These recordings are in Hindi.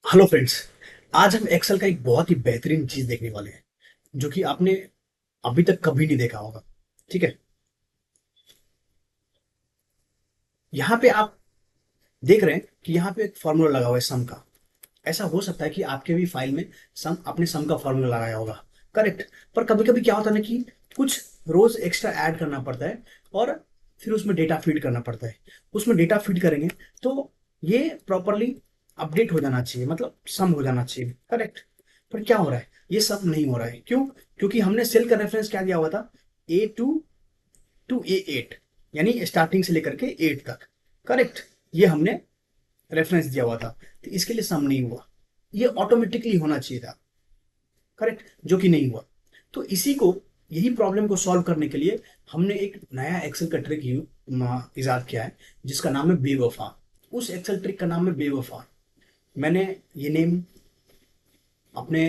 Hello friends. आज हम एक्सेल का एक बहुत ही बेहतरीन चीज देखने वाले हैं जो कि आपने अभी तक कभी नहीं देखा होगा। ठीक है। यहाँ पे आप देख रहे हैं कि यहाँ पे एक फॉर्मूला लगा हुआ है सम का। ऐसा हो सकता है कि आपके भी फाइल में सम अपने सम का फॉर्मूला लगाया होगा। करेक्ट। पर कभी कभी क्या होता है ना कि कुछ रोज एक्स्ट्रा ऐड करना पड़ता है और फिर उसमें डेटा फीड करना पड़ता है। उसमें डेटा फीड करेंगे तो ये प्रॉपरली अपडेट हो जाना चाहिए, मतलब सम हो जाना चाहिए। करेक्ट। पर क्या हो रहा है, ये सब नहीं हो रहा है। क्यों? क्योंकि हमने सेल का रेफरेंस क्या दिया हुआ था, A2 to A8, यानी स्टार्टिंग से लेकर के 8 तक। करेक्ट। ये हमने रेफरेंस दिया हुआ था, तो इसके लिए सम नहीं हुआ। ये ऑटोमेटिकली होना चाहिए था। करेक्ट, जो कि नहीं हुआ। तो इसी को, यही प्रॉब्लम को सॉल्व करने के लिए हमने एक नया एक्सेल का ट्रिक इजाद किया है जिसका नाम है बेवफा। उस एक्सेल ट्रिक का नाम है बेवफा। मैंने ये नेम अपने,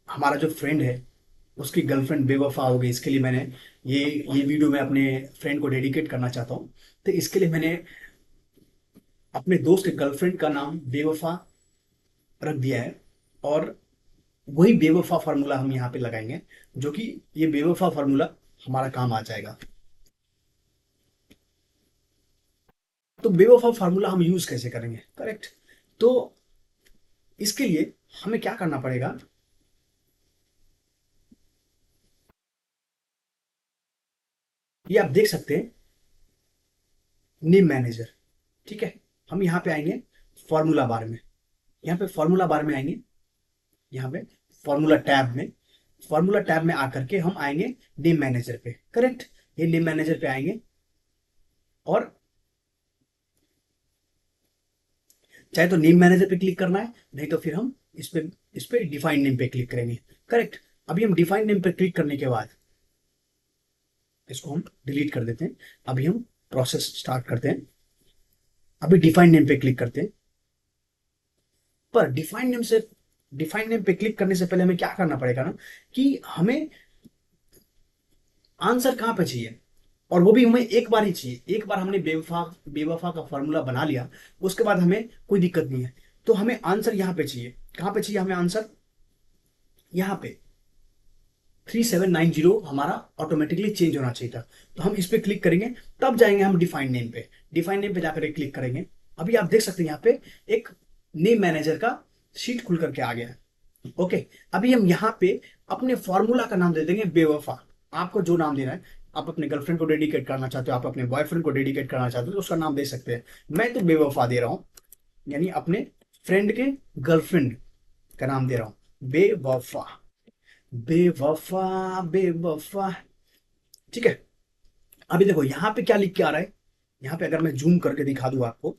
हमारा जो फ्रेंड है उसकी गर्लफ्रेंड बेवफा हो गई, इसके लिए मैंने ये वीडियो मैं अपने फ्रेंड को डेडिकेट करना चाहता हूँ। तो इसके लिए मैंने अपने दोस्त के गर्लफ्रेंड का नाम बेवफा रख दिया है। और वही बेवफा फार्मूला हम यहाँ पे लगाएंगे, जो कि ये बेवफा फार्मूला हमारा काम आ जाएगा। तो बेवफा फार्मूला हम यूज कैसे करेंगे? करेक्ट। तो इसके लिए हमें क्या करना पड़ेगा, ये आप देख सकते हैं, नेम मैनेजर। ठीक है। हम यहाँ पे आएंगे फॉर्मूला बार में। यहाँ पे फॉर्मूला बार में आएंगे, यहाँ पे फॉर्मूला टैब में, फॉर्मूला टैब में आकर के हम आएंगे नेम मैनेजर पे। करेक्ट। ये नेम मैनेजर पे आएंगे और चाहे तो नेम मैनेजर पे क्लिक करना है, नहीं तो फिर हम इस पे डिफाइन नेम पे क्लिक करेंगे। करेक्ट। अभी हम डिफाइन नेम पे क्लिक करने के बाद इसको हम डिलीट कर देते हैं। अभी हम प्रोसेस स्टार्ट करते हैं। अभी डिफाइन नेम पे क्लिक करते हैं। पर डिफाइन नेम पे क्लिक करने से पहले हमें क्या करना पड़ेगा ना, कि हमें आंसर कहाँ पे चाहिए, और वो भी हमें एक बार ही चाहिए। एक बार हमने बेवफा बेवफा का फॉर्मूला बना लिया, उसके बाद हमें कोई दिक्कत नहीं है। तो हमें आंसर यहाँ पे चाहिए। कहाँ पे चाहिए हमें आंसर? यहाँ पे 3790 हमारा ऑटोमेटिकली चेंज होना चाहिए था। तो हम इस पे क्लिक करेंगे, तब जाएंगे हम डिफाइन नेम पे। डिफाइन नेम पे जाकर क्लिक करेंगे। अभी आप देख सकते हैं यहाँ पे एक नेम मैनेजर का शीट खुल करके आ गया है। ओके। अभी हम यहाँ पे अपने फॉर्मूला का नाम दे देंगे बेवफा। आपको जो नाम देना है, आप अपने गर्लफ्रेंड को डेडिकेट करना चाहते हो, आप अपने बॉयफ्रेंड को डेडिकेट करना चाहते हो, तो उसका नाम दे सकते हैं। मैं तो बेवफा दे रहा हूं, यानी अपने फ्रेंड के गर्लफ्रेंड का नाम दे रहा हूं, बेवफा। बेवफा, बेवफा। ठीक है। अभी देखो यहाँ पे क्या लिख के आ रहा है। यहाँ पे अगर मैं जूम करके दिखा दूं आपको,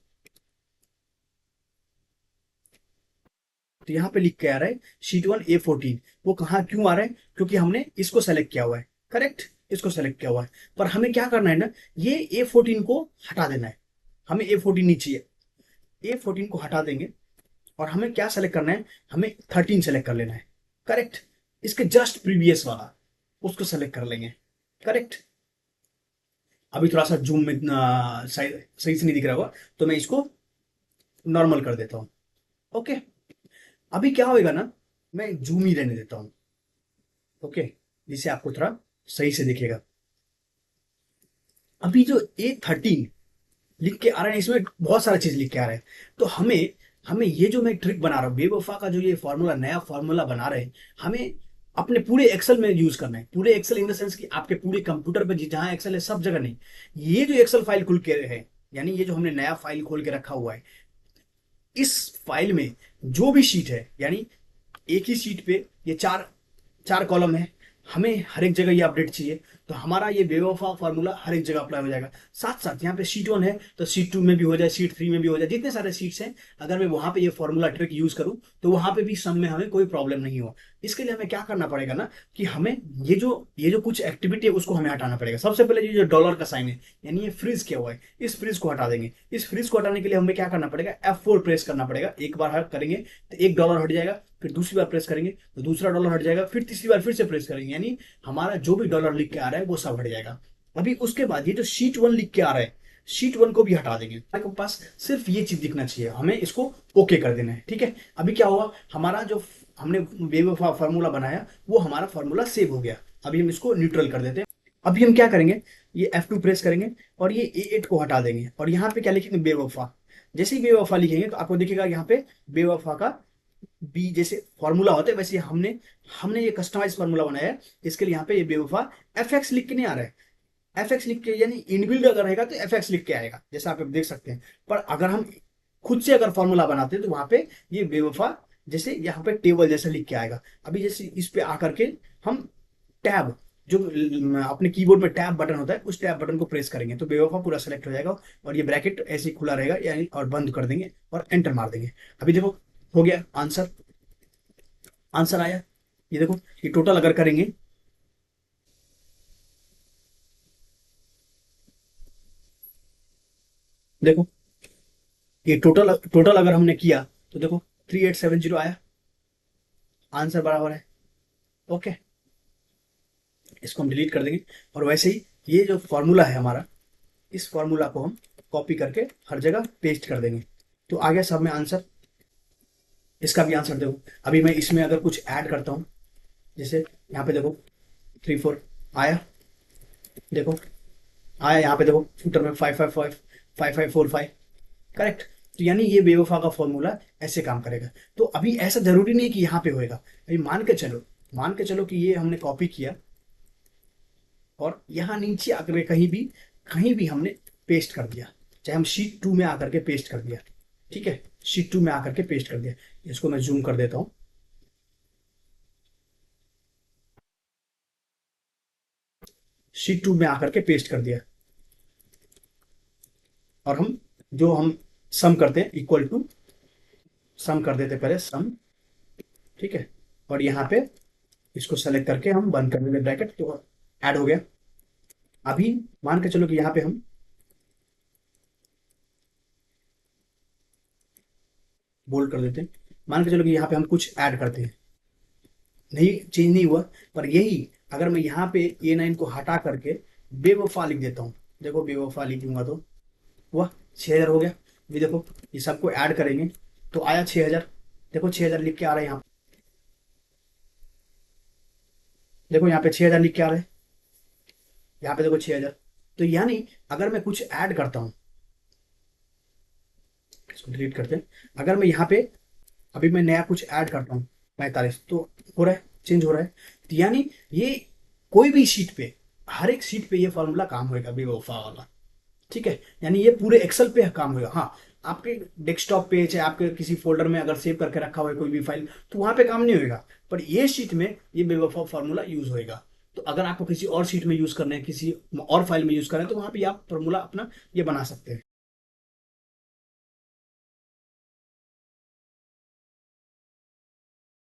तो यहाँ पे लिख के आ रहा है शीट 1 A14। वो कहाँ क्यों आ रहा है? क्योंकि हमने इसको सेलेक्ट किया हुआ है। करेक्ट। इसको सेलेक्ट किया हुआ है। पर हमें क्या करना है ना, ये A14 को हटा देना है। हमें A14 नहीं चाहिए। A14 को हटा देंगे और हमें क्या सेलेक्ट करना है, हमें 13 सेलेक्ट कर लेना है। करेक्ट। इसके जस्ट प्रीवियस वाला, उसको सेलेक्ट कर लेंगे। करेक्ट। अभी थोड़ा सा जूम में सही से नहीं दिख रहा होगा, तो मैं इसको नॉर्मल कर देता हूँ। ओके। अभी क्या होएगा ना, मैं जूम ही रहने देता हूँ। ओके। जिससे आपको थोड़ा सही से दिखेगा। अभी जो A13 लिख के आ रहा है, इसमें बहुत सारा चीज लिख के आ रहा है। तो हमें हमें ये जो मैं ट्रिक बना रहा हूँ, बेवफा का जो ये फॉर्मूला, नया फॉर्मूला बना रहे हैं, हमें अपने पूरे एक्सेल में यूज करना है। पूरे एक्सेल इन द सेंस कि आपके पूरे कंप्यूटर पे जहां एक्सेल है सब जगह नहीं। ये जो एक्सेल फाइल खुल के है, यानी ये जो हमने नया फाइल खोल के रखा हुआ है, इस फाइल में जो भी शीट है, यानी एक ही शीट पे ये चार चार कॉलम है, हमें हर एक जगह ये अपडेट चाहिए। तो हमारा ये बेवफा फॉर्मूला हर एक जगह अप्लाई हो जाएगा। साथ साथ यहाँ पे शीट 1 है तो शीट 2 में भी हो जाए, शीट 3 में भी हो जाए, जितने सारे शीट्स हैं, अगर मैं वहां पे ये फॉर्मूला ट्रिक यूज करूं तो वहां पे भी सम में हमें कोई प्रॉब्लम नहीं हो। इसके लिए हमें क्या करना पड़ेगा ना, कि हमें ये जो कुछ एक्टिविटी है उसको हमें हटाना पड़ेगा। सबसे पहले ये जो डॉलर का साइन है, यानी ये फ्रीज किया हुआ है, इस फ्रीज को हटा देंगे। इस फ्रीज को हटाने के लिए हमें क्या करना पड़ेगा, F4 प्रेस करना पड़ेगा। एक बार करेंगे तो $1 हट जाएगा, फिर दूसरी बार प्रेस करेंगे तो दूसरा डॉलर हट जाएगा, फिर तीसरी बार फिर से प्रेस करेंगे, यानी हमारा जो भी डॉलर लिख के आ रहा है वो सब हट जाएगा। अभी उसके बाद ये जो शीट 1 लिख के आ रहा है, शीट वन को भी हटा देंगे। हमारे पास सिर्फ ये चीज दिखना चाहिए, हमें इसको ओके कर देना है। ठीक है, अभी क्या हुआ, हमारा जो हमने बेवफा फार्मूला बनाया वो हमारा फार्मूला सेव हो गया। अभी हम इसको न्यूट्रल कर देते हैं। अभी हम क्या करेंगे, ये F2 प्रेस करेंगे और ये A8 को हटा देंगे और यहाँ पे क्या लिखेंगे, बेवफा। जैसे ही बेवफा लिखेंगे तो आपको दिखेगा यहाँ पे बेवफा का बी जैसे फॉर्मूला होता है वैसे हमने हमने ये कस्टमाइज फार्मूला बनाया है। इसके लिए यहाँ पे ये बेवफा FX लिख के नहीं आ रहा है, FX लिख के यानी इनबिल्ड अगर रहेगा तो FX लिख के आएगा जैसा आप देख सकते हैं। पर अगर हम खुद से अगर फॉर्मूला बनाते हैं तो वहां पे ये बेवफा जैसे यहाँ पे टेबल जैसा लिख के आएगा। अभी जैसे इस पे आकर के हम टैब जो अपने कीबोर्ड में टैब बटन होता है उस टैब बटन को प्रेस करेंगे तो बेवफा पूरा सेलेक्ट हो जाएगा और ये ब्रैकेट ऐसे ही खुला रहेगा यानी, और बंद कर देंगे और एंटर मार देंगे। अभी देखो हो गया आंसर, आंसर आया। ये देखो ये टोटल अगर करेंगे, देखो ये टोटल टोटल अगर हमने किया तो देखो 3870 आया, आंसर बराबर है। ओके, इसको हम डिलीट कर देंगे और वैसे ही ये जो फॉर्मूला है हमारा, इस फॉर्मूला को हम कॉपी करके हर जगह पेस्ट कर देंगे तो आ गया सब में आंसर। इसका भी आंसर देखो। अभी मैं इसमें अगर कुछ ऐड करता हूँ, जैसे यहाँ पे देखो 34 आया, देखो आया, यहाँ पे देखो फुटर में 555 5545 करेक्ट। तो यानी ये बेवफा का फॉर्मूला ऐसे काम करेगा। तो अभी ऐसा जरूरी नहीं कि यहाँ पे होएगा। अभी मान के चलो कि ये हमने कॉपी किया और यहाँ नीचे आकर कहीं भी हमने पेस्ट कर दिया, चाहे हम शीट 2 में आकर के पेस्ट कर दिया। ठीक है, शीट 2 में आकर के पेस्ट कर दिया। इसको मैं जूम कर देता हूं, शीट 2 में आकर के पेस्ट कर दिया और हम सम करते हैं इक्वल टू सम कर देते पहले सम। ठीक है, और यहाँ पे इसको सेलेक्ट करके हम बंद कर देंगे ब्रैकेट तो ऐड हो गया। अभी मान के चलो कि यहाँ पे हम बोल्ड कर देते हैं। मान के चलो कि यहाँ पे हम कुछ ऐड करते हैं, नहीं चेंज नहीं हुआ, पर यही अगर मैं यहाँ पे A9 को हटा करके बेवफा लिख देता हूँ, देखो बेवफा लिखूंगा तो हुआ 6000 हो गया। अभी देखो ये सबको ऐड करेंगे तो आया 6000, देखो 6000 लिख के आ रहा है यहाँ, देखो यहाँ पे 6000 लिख के आ रहा है, यहाँ पे देखो 6000। तो यानी अगर मैं कुछ ऐड करता हूँ, इसको डिलीट करते हैं, अगर मैं यहाँ पे अभी मैं नया कुछ ऐड करता हूँ 45 तो हो रहा है, चेंज हो रहा है। तो यानी ये कोई भी शीट पे, हर एक शीट पे ये फॉर्मूला काम होगा बेवफा वाला। ठीक है, यानी ये पूरे एक्सेल पे काम होगा। हाँ, आपके डेस्कटॉप पे चाहे आपके किसी फोल्डर में अगर सेव करके रखा हुआ है कोई भी फाइल तो वहां पे काम नहीं होगा, पर ये शीट में ये बेवफा फार्मूला यूज होएगा। तो अगर आपको किसी और शीट में यूज करना है, किसी और फाइल में यूज करना है तो वहां पे आप फार्मूला अपना ये बना सकते हैं।